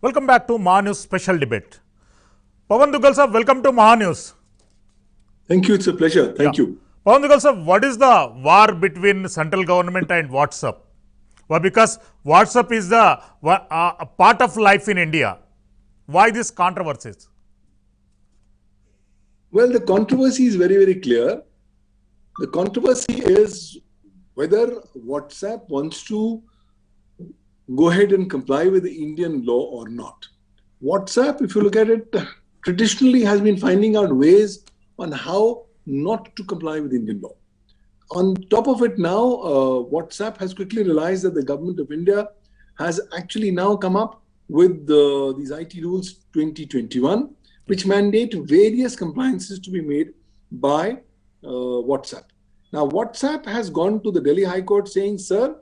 Welcome back to Mahanews Special Debate. Pawan Dugal sir, welcome to Mahanews. Thank you. It's a pleasure. Thank you. Pawan Dugal sir, what is the war between central government and WhatsApp? Well, because WhatsApp is the a part of life in India. Why this controversies? Well, the controversy is very, very clear. The controversy is whether WhatsApp wants to go ahead and comply with the Indian law or not. WhatsApp, if you look at it, traditionally has been finding out ways on how not to comply with Indian law. On top of it now, WhatsApp has quickly realized that the government of India has actually now come up with these IT rules 2021, which mandate various compliances to be made by WhatsApp. Now, WhatsApp has gone to the Delhi High Court saying, sir,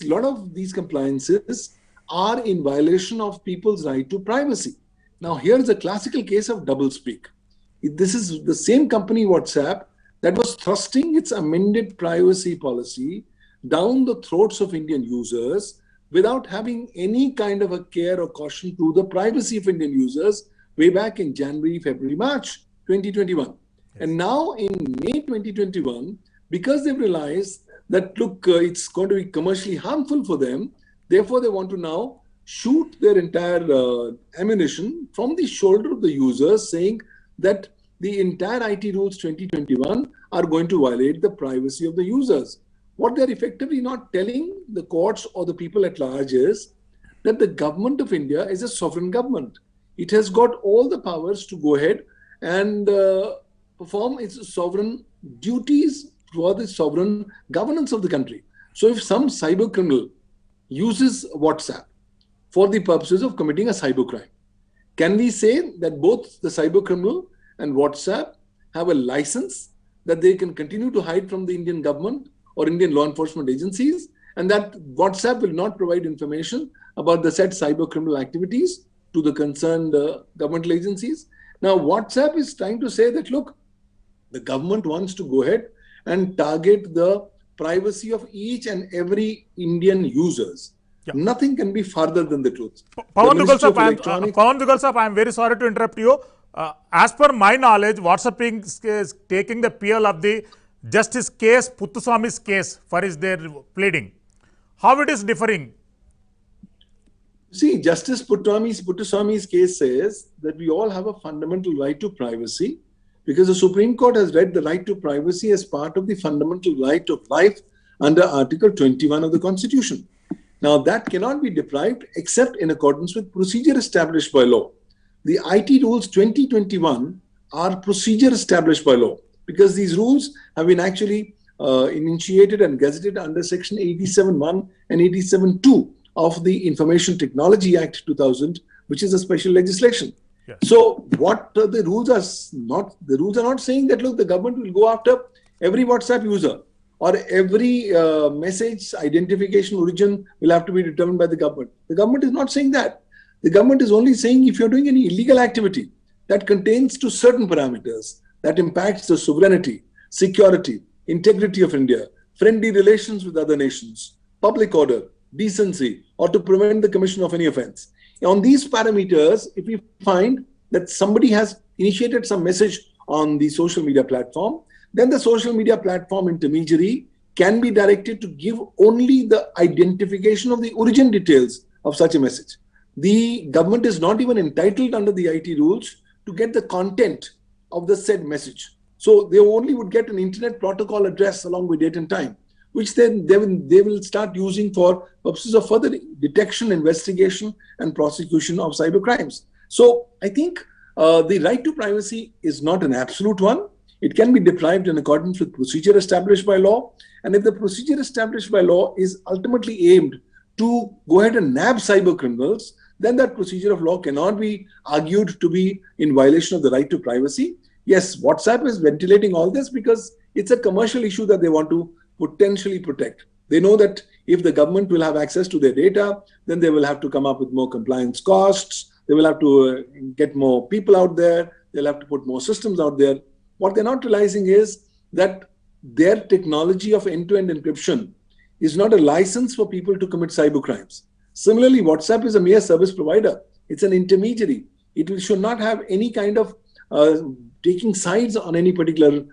lot of these compliances are in violation of people's right to privacy. Now, here's a classical case of doublespeak. This is the same company, WhatsApp, that was thrusting its amended privacy policy down the throats of Indian users without having any kind of a care or caution to the privacy of Indian users way back in January, February, March 2021. Yes. And now in May 2021, because they've realized that, look, it's going to be commercially harmful for them, therefore they want to now shoot their entire ammunition from the shoulder of the users, saying that the entire IT rules 2021 are going to violate the privacy of the users. What they're effectively not telling the courts or the people at large is that the government of India is a sovereign government. It has got all the powers to go ahead and perform its sovereign duties for the sovereign governance of the country. So if some cyber criminal uses WhatsApp for the purposes of committing a cyber crime, can we say that both the cyber criminal and WhatsApp have a license that they can continue to hide from the Indian government or Indian law enforcement agencies, and that WhatsApp will not provide information about the said cyber criminal activities to the concerned governmental agencies? Now, WhatsApp is trying to say that, look, the government wants to go ahead and target the privacy of each and every Indian users. Yeah. Nothing can be farther than the truth. Pawan Dugal sir, I am very sorry to interrupt you. As per my knowledge, WhatsApp is taking the PL of the Justice case, Puttaswamy's case for their pleading. How it is differing? See, Justice Puttaswamy's case says that we all have a fundamental right to privacy, because the Supreme Court has read the right to privacy as part of the fundamental right of life under Article 21 of the Constitution. Now, that cannot be deprived except in accordance with procedure established by law. The IT rules 2021 are procedure established by law, because these rules have been actually initiated and gazetted under Section 87(1) and 87(2) of the Information Technology Act 2000, which is a special legislation. Yes. So what the rules are not saying that, look, the government will go after every WhatsApp user or every message identification origin will have to be determined by the government. The government is not saying that. The government is only saying if you're doing any illegal activity that contains to certain parameters that impacts the sovereignty, security, integrity of India, friendly relations with other nations, public order, decency, or to prevent the commission of any offense. On these parameters, if we find that somebody has initiated some message on the social media platform, then the social media platform intermediary can be directed to give only the identification of the origin details of such a message. The government is not even entitled under the IT rules to get the content of the said message. So they only would get an internet protocol address along with date and time, which then they will start using for purposes of further detection, investigation, and prosecution of cyber crimes. So I think the right to privacy is not an absolute one. It can be deprived in accordance with procedure established by law. And if the procedure established by law is ultimately aimed to go ahead and nab cyber criminals, then that procedure of law cannot be argued to be in violation of the right to privacy. Yes, WhatsApp is ventilating all this because it's a commercial issue that they want to potentially protect. They know that if the government will have access to their data, then they will have to come up with more compliance costs. They will have to get more people out there. They'll have to put more systems out there. What they're not realizing is that their technology of end-to-end encryption is not a license for people to commit cyber crimes. Similarly, WhatsApp is a mere service provider. It's an intermediary. Should not have any kind of taking sides on any particular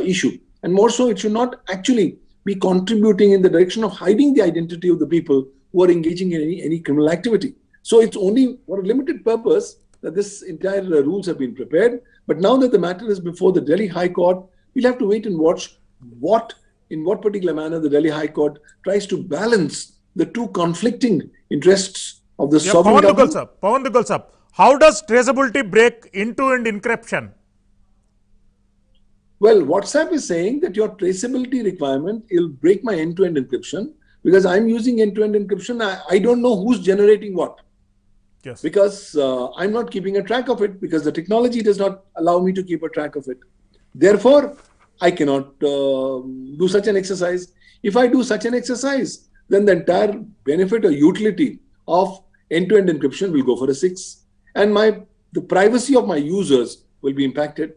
issue. And more so, it should not actually be contributing in the direction of hiding the identity of the people who are engaging in any criminal activity. So it's only for a limited purpose that this entire rules have been prepared. But now that the matter is before the Delhi High Court, we'll have to wait and watch in what particular manner the Delhi High Court tries to balance the two conflicting interests of the sovereign government. Pawan Dugal sir, how does traceability break end-to-end encryption? Well, WhatsApp is saying that your traceability requirement will break my end-to-end encryption because I'm using end-to-end encryption. I don't know who's generating what. Yes. Because I'm not keeping a track of it because the technology does not allow me to keep a track of it. Therefore, I cannot do such an exercise. If I do such an exercise, then the entire benefit or utility of end-to-end encryption will go for a 6. And the privacy of my users will be impacted.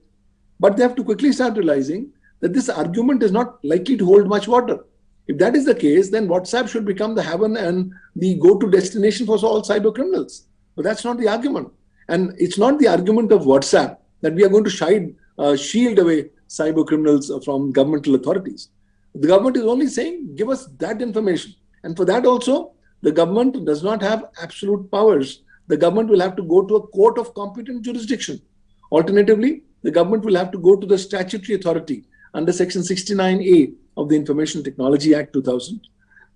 But they have to quickly start realizing that this argument is not likely to hold much water. If that is the case, then WhatsApp should become the haven and the go-to destination for all cyber criminals. But that's not the argument. And it's not the argument of WhatsApp that we are going to shield away cyber criminals from governmental authorities. The government is only saying, give us that information. And for that also, the government does not have absolute powers. The government will have to go to a court of competent jurisdiction. Alternatively, the government will have to go to the statutory authority under Section 69A of the Information Technology Act 2000.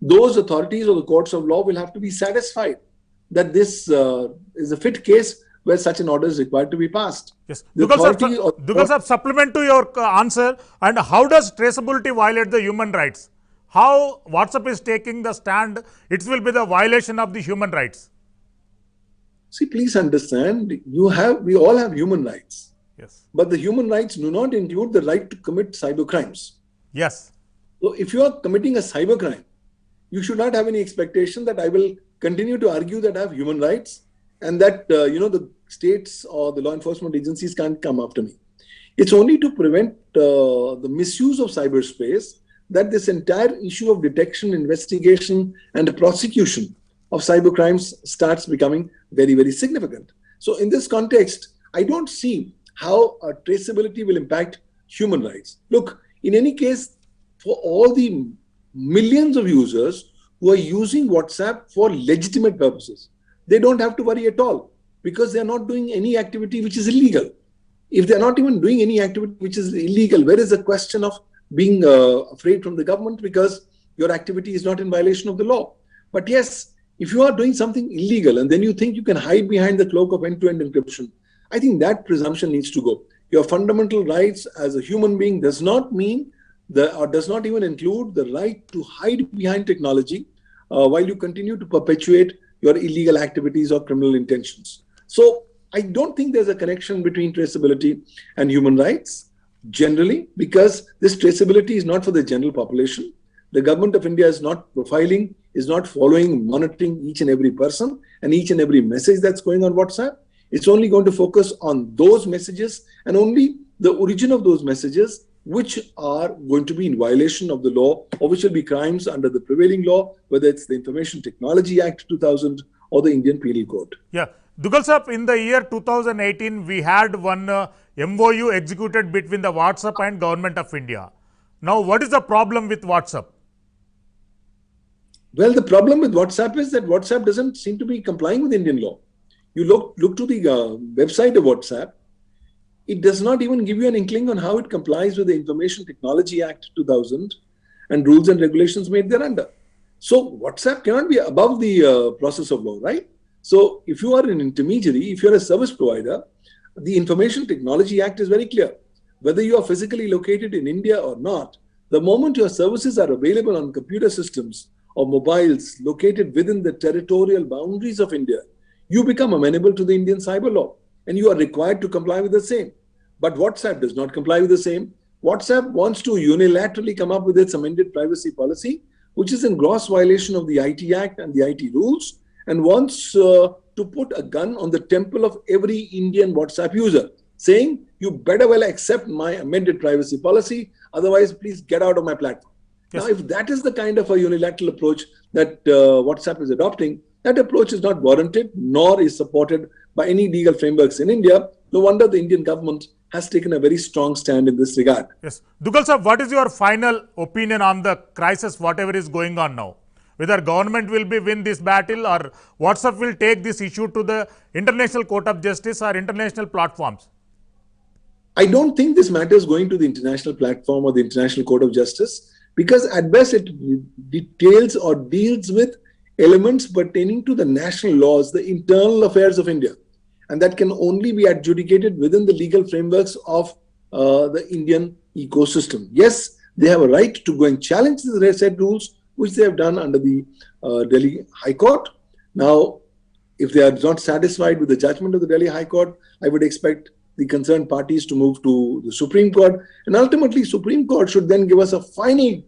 Those authorities or the courts of law will have to be satisfied that this is a fit case where such an order is required to be passed. Yes. Dugal sir, supplement to your answer, and how does traceability violate the human rights? How WhatsApp is taking the stand, it will be the violation of the human rights? See, please understand, we all have human rights. Yes. But the human rights do not include the right to commit cyber crimes. Yes. So if you are committing a cyber crime, you should not have any expectation that I will continue to argue that I have human rights and that the states or the law enforcement agencies can't come after me. It's only to prevent the misuse of cyberspace that this entire issue of detection, investigation, and prosecution of cyber crimes starts becoming very, very significant. So in this context, I don't see how traceability will impact human rights. Look, in any case, for all the millions of users who are using WhatsApp for legitimate purposes, they don't have to worry at all because they're not doing any activity which is illegal. If they're not even doing any activity which is illegal, where is the question of being afraid from the government because your activity is not in violation of the law? But yes, if you are doing something illegal and then you think you can hide behind the cloak of end-to-end encryption, I think that presumption needs to go. Your fundamental rights as a human being does not mean or does not even include the right to hide behind technology while you continue to perpetuate your illegal activities or criminal intentions. So I don't think there's a connection between traceability and human rights generally, because this traceability is not for the general population. The government of India is not profiling, is not following, monitoring each and every person and each and every message that's going on WhatsApp. It's only going to focus on those messages and only the origin of those messages which are going to be in violation of the law or which will be crimes under the prevailing law, whether it's the Information Technology Act 2000 or the Indian Penal Code. Yeah. Dugal sir, in the year 2018, we had one MOU executed between the WhatsApp and Government of India. Now, what is the problem with WhatsApp? Well, the problem with WhatsApp is that WhatsApp doesn't seem to be complying with Indian law. You look to the website of WhatsApp, it does not even give you an inkling on how it complies with the Information Technology Act 2000 and rules and regulations made thereunder. So WhatsApp cannot be above the process of law, right? So if you are an intermediary, if you're a service provider, the Information Technology Act is very clear. Whether you are physically located in India or not, the moment your services are available on computer systems or mobiles located within the territorial boundaries of India, you become amenable to the Indian cyber law and you are required to comply with the same. But WhatsApp does not comply with the same. WhatsApp wants to unilaterally come up with its amended privacy policy, which is in gross violation of the IT Act and the IT rules, and wants to put a gun on the temple of every Indian WhatsApp user, saying, you better well accept my amended privacy policy, otherwise please get out of my platform. Yes. Now, if that is the kind of a unilateral approach that WhatsApp is adopting, That approach is not warranted nor is supported by any legal frameworks in India. No wonder the Indian government has taken a very strong stand in this regard. Yes. Dugal sir, what is your final opinion on the crisis, whatever is going on now? Whether government will win this battle or WhatsApp will take this issue to the International Court of Justice or international platforms? I don't think this matter is going to the international platform or the International Court of Justice, because at best it details or deals with elements pertaining to the national laws, the internal affairs of India. And that can only be adjudicated within the legal frameworks of the Indian ecosystem. Yes, they have a right to go and challenge the said rules, which they have done under the Delhi High Court. Now, if they are not satisfied with the judgment of the Delhi High Court, I would expect the concerned parties to move to the Supreme Court. And ultimately, Supreme Court should then give us a final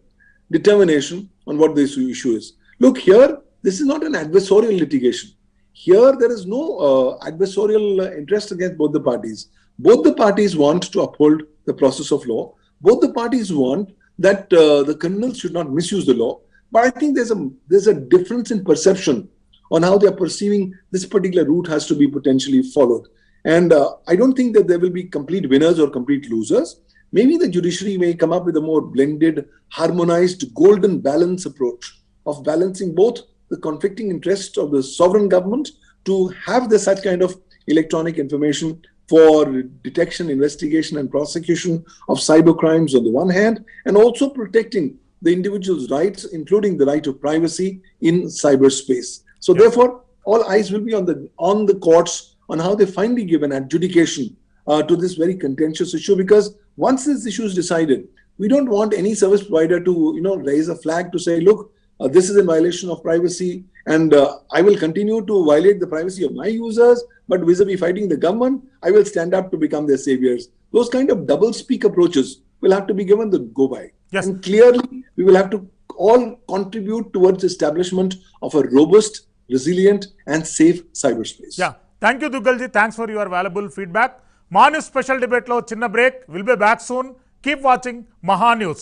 determination on what this issue is. Look, here, this is not an adversarial litigation. Here, there is no adversarial interest against both the parties. Both the parties want to uphold the process of law. Both the parties want that the criminals should not misuse the law. But I think there's a difference in perception on how they are perceiving this particular route has to be potentially followed. And I don't think that there will be complete winners or complete losers. Maybe the judiciary may come up with a more blended, harmonized, golden balance approach of balancing both the conflicting interests of the sovereign government to have such kind of electronic information for detection, investigation, and prosecution of cyber crimes on the one hand, and also protecting the individual's rights, including the right of privacy in cyberspace. So therefore, all eyes will be on the courts on how they finally give an adjudication to this very contentious issue, because once this issue is decided, we don't want any service provider to raise a flag to say, look, this is in violation of privacy, and I will continue to violate the privacy of my users, but vis-a-vis fighting the government, I will stand up to become their saviors. Those kind of double-speak approaches will have to be given the go-by. Yes. And clearly, we will have to all contribute towards establishment of a robust, resilient, and safe cyberspace. Yeah. Thank you, Dugalji. Thanks for your valuable feedback. Maha News special debate lo chinna break. We'll be back soon. Keep watching Maha News.